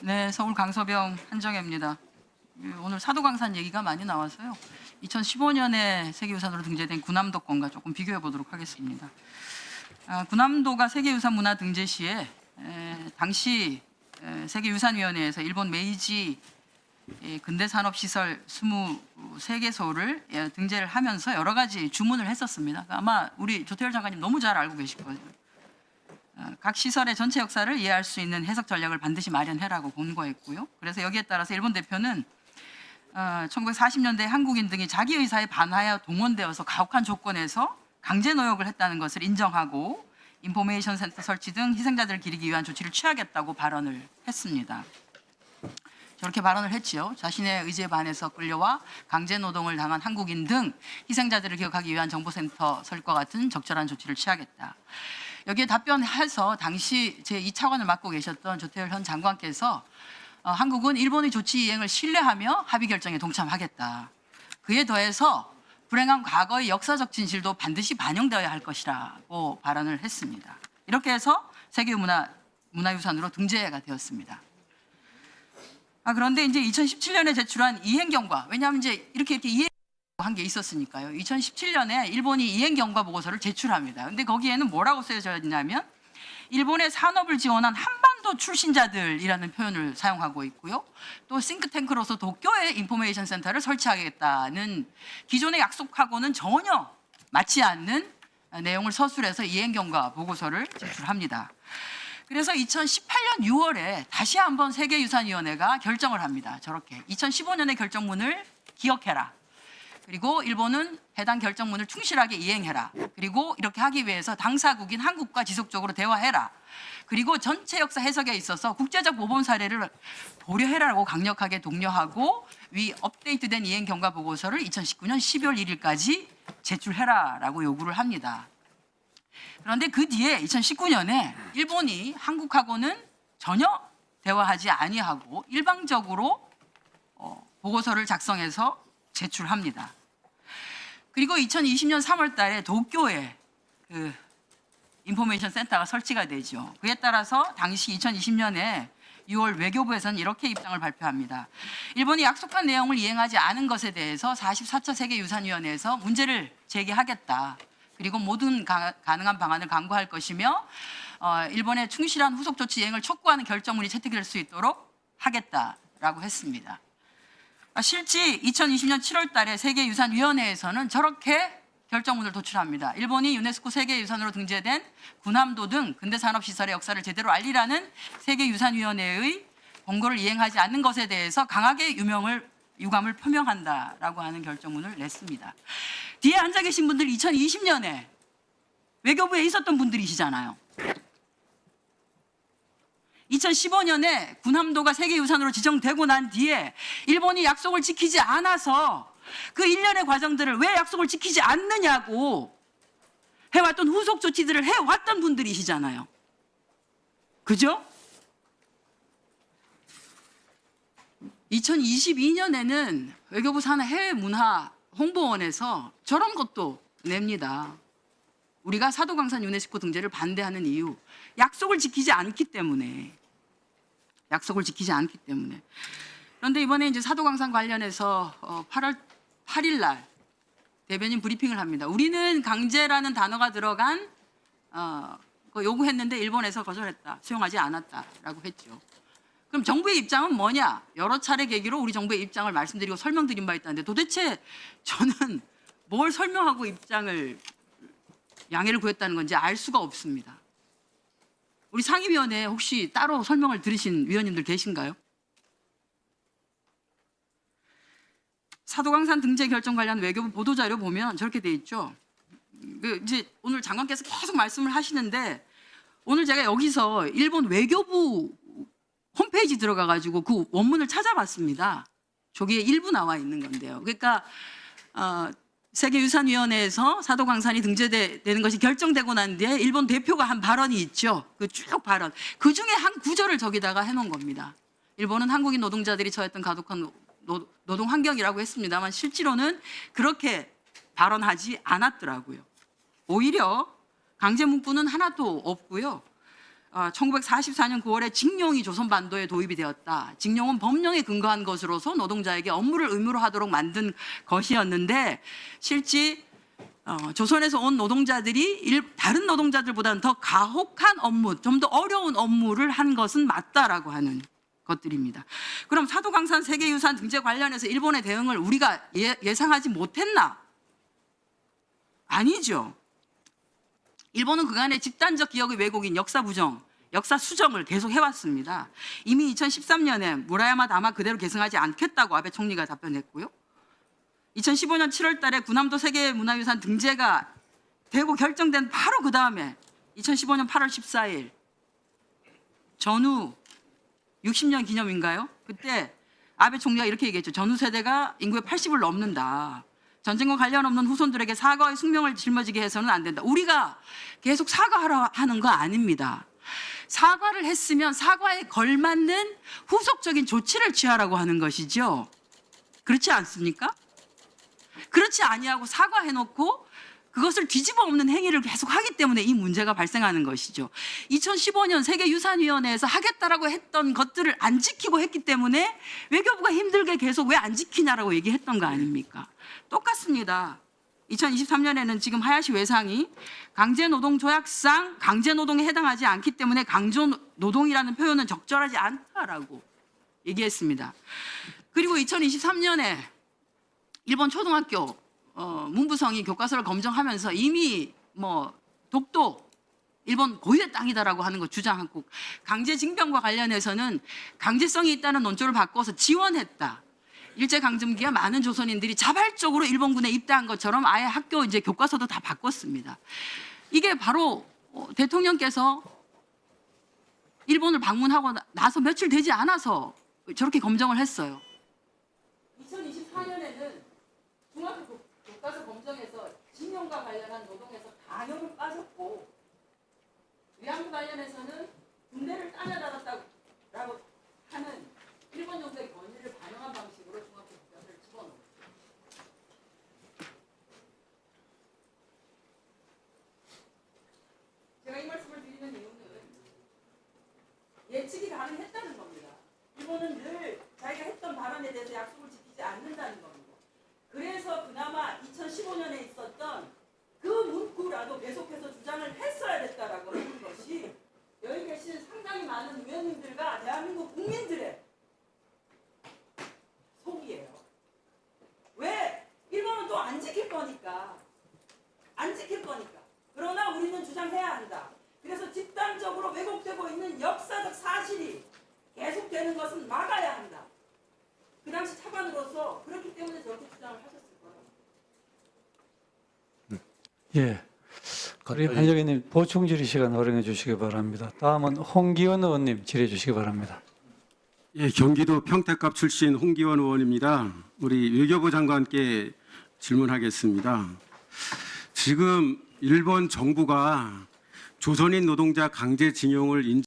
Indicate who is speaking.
Speaker 1: 네, 서울 강서병 한정혜입니다. 오늘 사도강산 얘기가 많이 나와서요. 2015년에 세계유산으로 등재된 군함도권과 조금 비교해 보도록 하겠습니다. 군함도가 세계유산 문화 등재 시에 당시 세계유산위원회에서 일본 메이지 근대산업시설 23개소를 등재를 하면서 여러 가지 주문을 했었습니다. 아마 우리 조태열 장관님 너무 잘 알고 계실 거예요. 각 시설의 전체 역사를 이해할 수 있는 해석 전략을 반드시 마련해라고 권고했고요. 그래서 여기에 따라서 일본 대표는 1940년대 한국인 등이 자기 의사에 반하여 동원되어서 가혹한 조건에서 강제 노역을 했다는 것을 인정하고 인포메이션 센터 설치 등 희생자들을 기리기 위한 조치를 취하겠다고 발언을 했습니다. 저렇게 발언을 했지요. 자신의 의지에 반해서 끌려와 강제 노동을 당한 한국인 등 희생자들을 기억하기 위한 정보센터 설과 같은 적절한 조치를 취하겠다. 여기에 답변해서 당시 제2차관을 맡고 계셨던 조태열 현 장관께서 한국은 일본의 조치 이행을 신뢰하며 합의 결정에 동참하겠다. 그에 더해서 불행한 과거의 역사적 진실도 반드시 반영되어야 할 것이라고 발언을 했습니다. 이렇게 해서 세계문화유산으로 등재가 되었습니다. 그런데 이제 2017년에 제출한 이행경과, 왜냐하면 이제 이렇게 이행한 게 있었으니까요. 2017년에 일본이 이행경과 보고서를 제출합니다. 근데 거기에는 뭐라고 쓰여져 있냐면 일본의 산업을 지원한 한반도 출신자들이라는 표현을 사용하고 있고요. 또 싱크탱크로서 도쿄에 인포메이션 센터를 설치하겠다는 기존의 약속하고는 전혀 맞지 않는 내용을 서술해서 이행경과 보고서를 제출합니다. 그래서 2018년 6월에 다시 한번 세계유산위원회가 결정을 합니다. 저렇게 2015년의 결정문을 기억해라. 그리고 일본은 해당 결정문을 충실하게 이행해라. 그리고 이렇게 하기 위해서 당사국인 한국과 지속적으로 대화해라. 그리고 전체 역사 해석에 있어서 국제적 모범 사례를 고려해라라고 강력하게 독려하고 위 업데이트된 이행 경과 보고서를 2019년 12월 1일까지 제출해라라고 요구를 합니다. 그런데 그 뒤에 2019년에 일본이 한국하고는 전혀 대화하지 아니하고 일방적으로 보고서를 작성해서 제출합니다. 그리고 2020년 3월 달에 도쿄에 그 인포메이션 센터가 설치가 되죠. 그에 따라서 당시 2020년에 6월 외교부에서는 이렇게 입장을 발표합니다. 일본이 약속한 내용을 이행하지 않은 것에 대해서 44차 세계유산위원회에서 문제를 제기하겠다. 그리고 모든 가능한 방안을 강구할 것이며 일본의 충실한 후속 조치 이행을 촉구하는 결정문이 채택될 수 있도록 하겠다라고 했습니다. 실제 2020년 7월 달에 세계유산위원회에서는 저렇게 결정문을 도출합니다. 일본이 유네스코 세계유산으로 등재된 군함도 등 근대산업시설의 역사를 제대로 알리라는 세계유산위원회의 권고를 이행하지 않는 것에 대해서 강하게 유감을 표명한다라고 하는 결정문을 냈습니다. 뒤에 앉아 계신 분들 2020년에 외교부에 있었던 분들이시잖아요. 2015년에 군함도가 세계유산으로 지정되고 난 뒤에 일본이 약속을 지키지 않아서 그 일련의 과정들을 왜 약속을 지키지 않느냐고 해왔던 후속 조치들을 해왔던 분들이시잖아요. 그죠? 2022년에는 외교부 산하 해외문화 홍보원에서 저런 것도 냅니다. 우리가 사도강산 유네스코 등재를 반대하는 이유, 약속을 지키지 않기 때문에. 그런데 이번에 이제 사도강산 관련해서 8월 8일 날 대변인 브리핑을 합니다. 우리는 강제라는 단어가 들어간 요구했는데 일본에서 거절했다, 수용하지 않았다라고 했죠. 그럼 정부의 입장은 뭐냐? 여러 차례 계기로 우리 정부의 입장을 말씀드리고 설명드린 바 있다는데 도대체 저는 뭘 설명하고 입장을 양해를 구했다는 건지 알 수가 없습니다. 우리 상임위원회에 혹시 따로 설명을 들으신 위원님들 계신가요? 사도강산 등재 결정 관련 외교부 보도자료 보면 저렇게 돼 있죠. 이제 오늘 장관께서 계속 말씀을 하시는데 오늘 제가 여기서 일본 외교부 홈페이지 들어가가지고 그 원문을 찾아봤습니다. 저기에 일부 나와 있는 건데요. 그러니까 세계유산위원회에서 사도강산이 등재되는 것이 결정되고 난 뒤에 일본 대표가 한 발언이 있죠. 그 쭉 발언. 그 중에 한 구절을 저기다가 해놓은 겁니다. 일본은 한국인 노동자들이 처했던 가독한 노동 환경이라고 했습니다만 실제로는 그렇게 발언하지 않았더라고요. 오히려 강제 문구는 하나도 없고요. 1944년 9월에 징용이 조선반도에 도입이 되었다. 징용은 법령에 근거한 것으로서 노동자에게 업무를 의무로 하도록 만든 것이었는데 실제 조선에서 온 노동자들이 다른 노동자들보다는 더 가혹한 업무, 좀 더 어려운 업무를 한 것은 맞다라고 하는 것들입니다. 그럼 사도강산 세계유산 등재 관련해서 일본의 대응을 우리가 예상하지 못했나? 아니죠. 일본은 그간의 집단적 기억의 왜곡인 역사 부정, 역사 수정을 계속 해왔습니다. 이미 2013년에 무라야마 다마 그대로 계승하지 않겠다고 아베 총리가 답변했고요. 2015년 7월 달에 구남도 세계문화유산 등재가 되고 결정된 바로 그 다음에 2015년 8월 14일 전후 60년 기념인가요? 그때 아베 총리가 이렇게 얘기했죠. 전후 세대가 인구의 80을 넘는다. 전쟁과 관련 없는 후손들에게 사과의 숙명을 짊어지게 해서는 안 된다. 우리가 계속 사과하라 하는 거 아닙니다. 사과를 했으면 사과에 걸맞는 후속적인 조치를 취하라고 하는 것이죠. 그렇지 않습니까? 그렇지 아니하고 사과해놓고 그것을 뒤집어 엎는 행위를 계속 하기 때문에 이 문제가 발생하는 것이죠. 2015년 세계유산위원회에서 하겠다라고 했던 것들을 안 지키고 했기 때문에 외교부가 힘들게 계속 왜 안 지키냐라고 얘기했던 거 아닙니까? 똑같습니다. 2023년에는 지금 하야시 외상이 강제노동조약상 강제노동에 해당하지 않기 때문에 강제노동이라는 표현은 적절하지 않다라고 얘기했습니다. 그리고 2023년에 일본 초등학교 문부성이 교과서를 검정하면서 이미 독도 일본 고유의 땅이다라고 하는 거 주장하고 강제징병과 관련해서는 강제성이 있다는 논조를 바꿔서 지원했다. 일제강점기에 많은 조선인들이 자발적으로 일본군에 입대한 것처럼 아예 학교 이제 교과서도 다 바꿨습니다. 이게 바로 대통령께서 일본을 방문하고 나서 며칠 되지 않아서 저렇게 검정을 했어요. 2024년에는 중학교 교과서 검정에서 징용과 관련한 노동에서 강요를 빠졌고 위안부 관련해서는 군대를 따내달았다고 하는 일본 정부의 건의를 반영한 방식으로 중학교 교과서를 집어넣었습니다. 제가 이 말씀을 드리는 이유는 예측이 가능했다는 겁니다. 일본은 늘 자기가 했던 발언에 대해서 약속을 지키지 않는다는 겁니다. 그래서 그나마 2015년에 있었던 그 문구라도 계속해서 주장을 했어야 됐다라고 하는 것이 여기 계신 상당히 많은 의원님들과 대한민국 국민들의 속이에요. 왜? 일본은 또 안 지킬 거니까. 안 지킬 거니까. 그러나 우리는 주장해야 한다. 그래서 집단적으로 왜곡되고 있는 역사적 사실이 계속되는 것은 막아야 한다. 그 당시 차관으로서 그렇기 때문에 저렇게 주장을 하셨을 거라고.
Speaker 2: 예. 우리 반장님 보충 질의 시간 활용해 주시기 바랍니다. 다음은 홍기원 의원님 질의해 주시기 바랍니다.
Speaker 3: 예, 경기도 평택갑 출신 홍기원 의원입니다. 우리 외교부 장관께 질문하겠습니다. 지금 일본 정부가 조선인 노동자 강제징용을